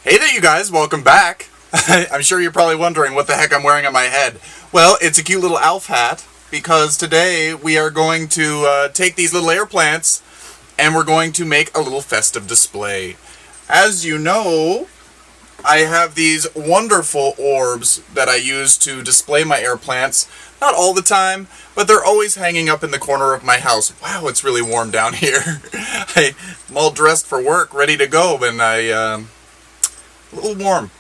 Hey there, you guys, welcome back. I'm sure you're probably wondering what the heck I'm wearing on my head. Well, it's a cute little elf hat, because today we are going to take these little air plants and we're going to make a little festive display. As you know, I have these wonderful orbs that I use to display my air plants. Not all the time, but they're always hanging up in the corner of my house. Wow, it's really warm down here. I'm all dressed for work, ready to go, and a little warm.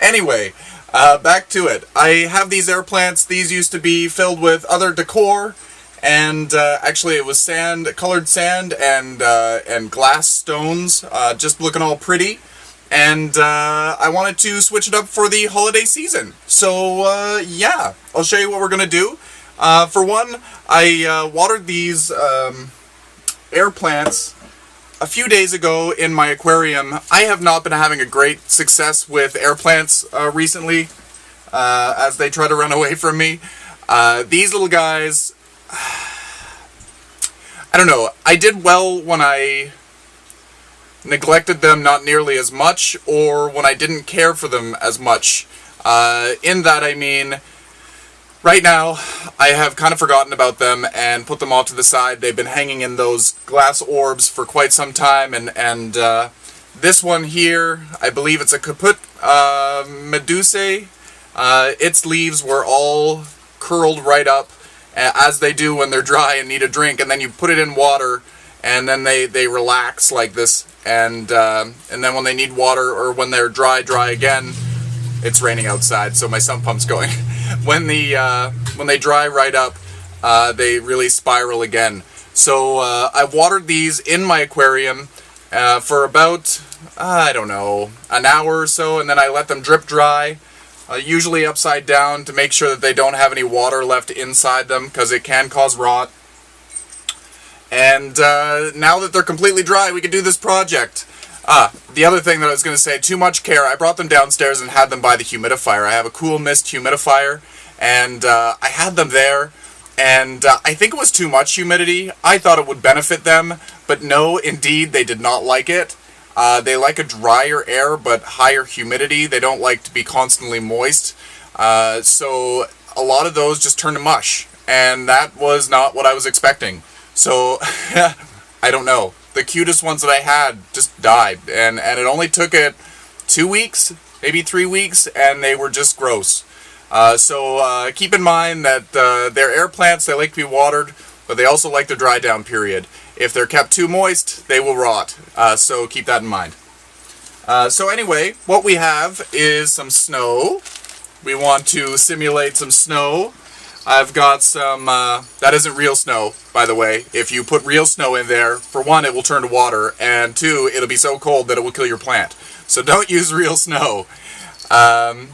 Anyway, back to it. I have these air plants. These used to be filled with other decor, and actually it was sand, colored sand, and glass stones, just looking all pretty. And I wanted to switch it up for the holiday season. So yeah, I'll show you what we're gonna do. For one, I watered these air plants a few days ago in my aquarium. I have not been having a great success with air plants recently, as they try to run away from me. These little guys, I don't know, I did well when I neglected them not nearly as much, or when I didn't care for them as much. In that I mean, right now, I have kind of forgotten about them and put them off to the side. They've been hanging in those glass orbs for quite some time, and this one here, I believe it's a Caput Medusae. Its leaves were all curled right up, as they do when they're dry and need a drink, and then you put it in water, and then they relax like this, and then when they need water, or when they're dry again, it's raining outside, so my sump pump's going. When they dry right up, they really spiral again. So I've watered these in my aquarium for about, I don't know, an hour or so, and then I let them drip dry, usually upside down, to make sure that they don't have any water left inside them, because it can cause rot. And now that they're completely dry, we can do this project. The other thing that I was going to say, too much care. I brought them downstairs and had them by the humidifier. I have a cool mist humidifier, and I had them there, and I think it was too much humidity. I thought it would benefit them, but no, indeed, they did not like it. They like a drier air, but higher humidity. They don't like to be constantly moist. So a lot of those just turn to mush, and that was not what I was expecting. So, I don't know. The cutest ones that I had just died, and it only took it 2 weeks, maybe 3 weeks, and they were just gross. So keep in mind that they're air plants. They like to be watered, but they also like their dry down period. If they're kept too moist, they will rot. So keep that in mind. So anyway, what we have is some snow. We want to simulate some snow. I've got some, that isn't real snow, by the way. If you put real snow in there, for one, it will turn to water, and two, it'll be so cold that it will kill your plant. So don't use real snow.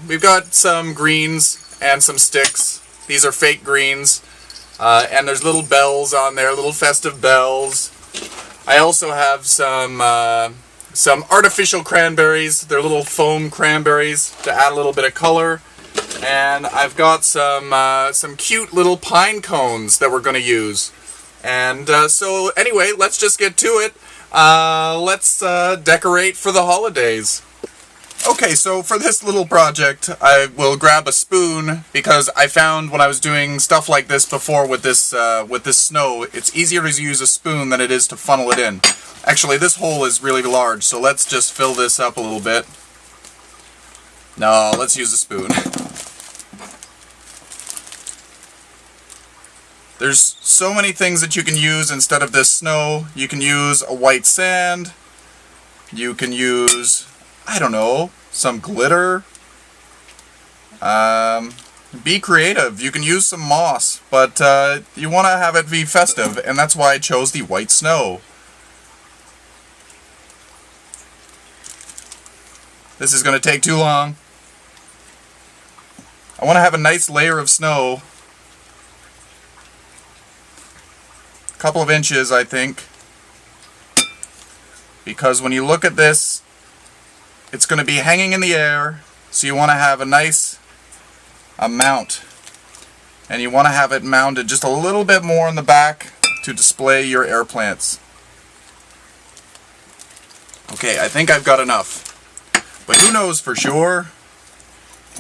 We've got some greens and some sticks. These are fake greens, and there's little bells on there, little festive bells. I also have some artificial cranberries. They're little foam cranberries to add a little bit of color. And I've got some cute little pine cones that we're going to use. And so anyway, let's just get to it. Let's decorate for the holidays. Okay, so for this little project, I will grab a spoon, because I found when I was doing stuff like this before with this snow, it's easier to use a spoon than it is to funnel it in. Actually, this hole is really large, so let's just fill this up a little bit. No, let's use a spoon. There's so many things that you can use instead of this snow. You can use a white sand. You can use, I don't know, some glitter. Be creative. You can use some moss, but you want to have it be festive, and that's why I chose the white snow. This is going to take too long. I want to have a nice layer of snow. Couple of inches, I think, because when you look at this, it's going to be hanging in the air, so you want to have a nice amount, and you want to have it mounted just a little bit more in the back to display your air plants. Okay, I think I've got enough. But who knows for sure?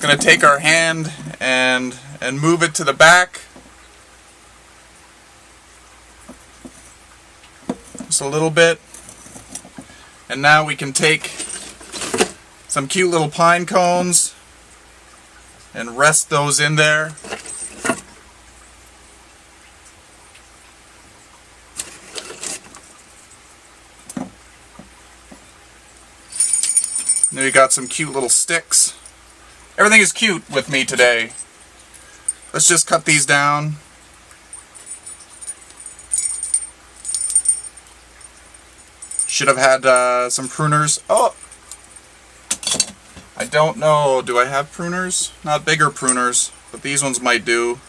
Gonna take our hand and move it to the back. Just a little bit. And now we can take some cute little pine cones and rest those in there. Then we got some cute little sticks. Everything is cute with me today. Let's just cut these down. Should have had some pruners. Oh! I don't know. Do I have pruners? Not bigger pruners, but these ones might do.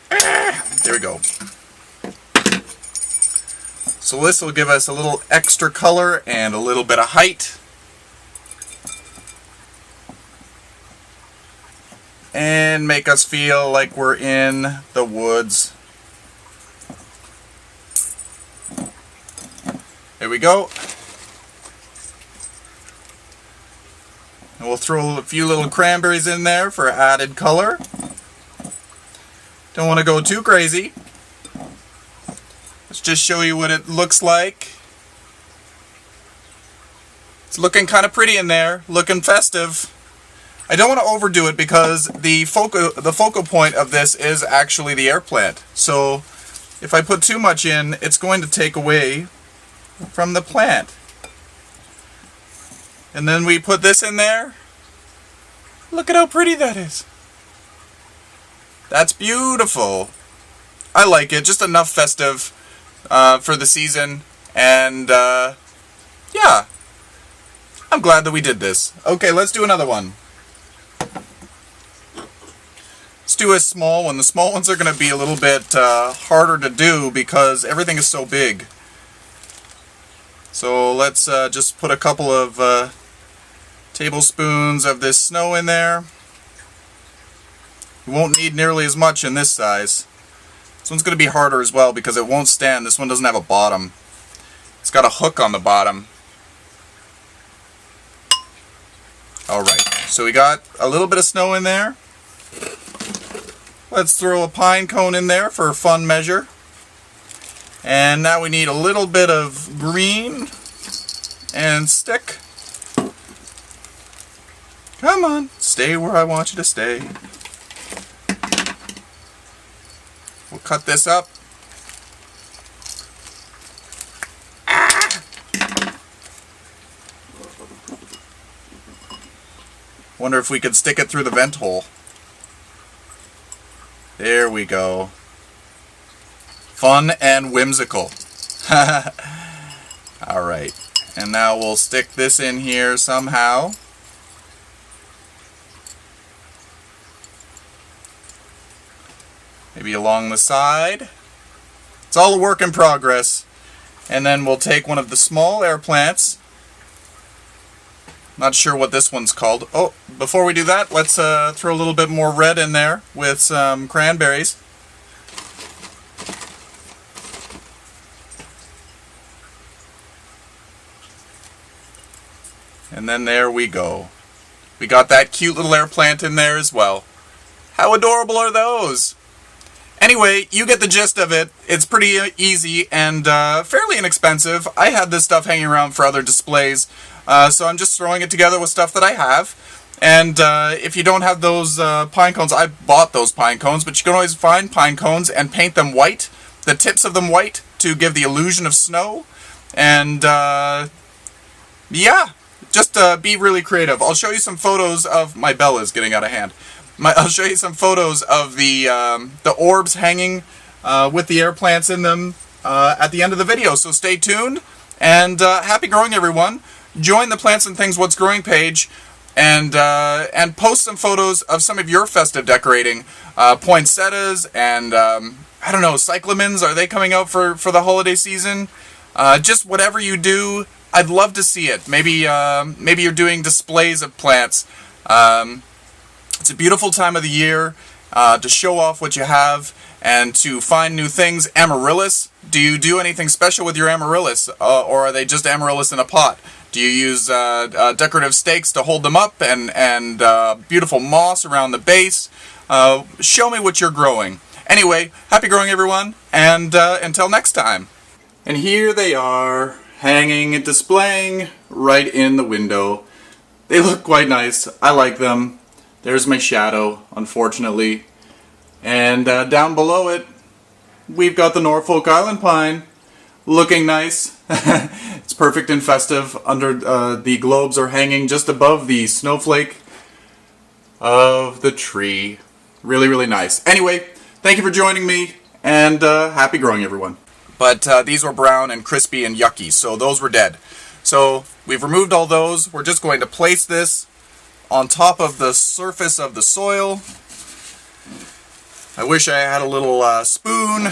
There we go. So this will give us a little extra color and a little bit of height. And make us feel like we're in the woods. There we go. And we'll throw a few little cranberries in there for added color. Don't want to go too crazy. Let's just show you what it looks like. It's looking kind of pretty in there, looking festive. I don't want to overdo it because the focal point of this is actually the air plant. So if I put too much in, it's going to take away from the plant. And then we put this in there. Look at how pretty that is. That's beautiful. I like it, just enough festive for the season, and yeah, I'm glad that we did this. Okay, let's do another one. Let's do a small one. The small ones are going to be a little bit harder to do because everything is so big. So let's just put a couple of tablespoons of this snow in there. We won't need nearly as much in this size. This one's going to be harder as well because it won't stand. This one doesn't have a bottom. It's got a hook on the bottom. Alright, so we got a little bit of snow in there. Let's throw a pine cone in there for a fun measure. And now we need a little bit of green and stick. Come on, stay where I want you to stay. We'll cut this up. Wonder if we could stick it through the vent hole. There we go. Fun and whimsical. Alright, and now we'll stick this in here somehow. Maybe along the side. It's all a work in progress. And then we'll take one of the small air plants. Not sure what this one's called. Oh, before we do that, let's throw a little bit more red in there with some cranberries. And then there we go. We got that cute little air plant in there as well. How adorable are those? Anyway, you get the gist of it. It's pretty easy and fairly inexpensive. I had this stuff hanging around for other displays, so I'm just throwing it together with stuff that I have. And if you don't have those pine cones, I bought those pine cones, but you can always find pine cones and paint them white, the tips of them white, to give the illusion of snow. And yeah, just be really creative. I'll show you some photos of my Bella's getting out of hand. I'll show you some photos of the orbs hanging with the air plants in them at the end of the video. So stay tuned, and happy growing, everyone. Join the Plants and Things What's Growing page, and post some photos of some of your festive decorating. Poinsettias and I don't know, cyclamens. Are they coming out for the holiday season? Just whatever you do, I'd love to see it. Maybe maybe you're doing displays of plants. It's a beautiful time of the year, to show off what you have and to find new things. Amaryllis, do you do anything special with your amaryllis, or are they just amaryllis in a pot? Do you use decorative stakes to hold them up and beautiful moss around the base? Show me what you're growing. Anyway, happy growing everyone, and until next time. And here they are, hanging and displaying right in the window. They look quite nice. I like them. There's my shadow, unfortunately. And down below it, we've got the Norfolk Island pine, looking nice. It's perfect and festive. Under the globes are hanging just above the snowflake of the tree. Really, really nice. Anyway, thank you for joining me, and happy growing, everyone. But these were brown and crispy and yucky, so those were dead. So we've removed all those. We're just going to place this on top of the surface of the soil. I wish I had a little spoon.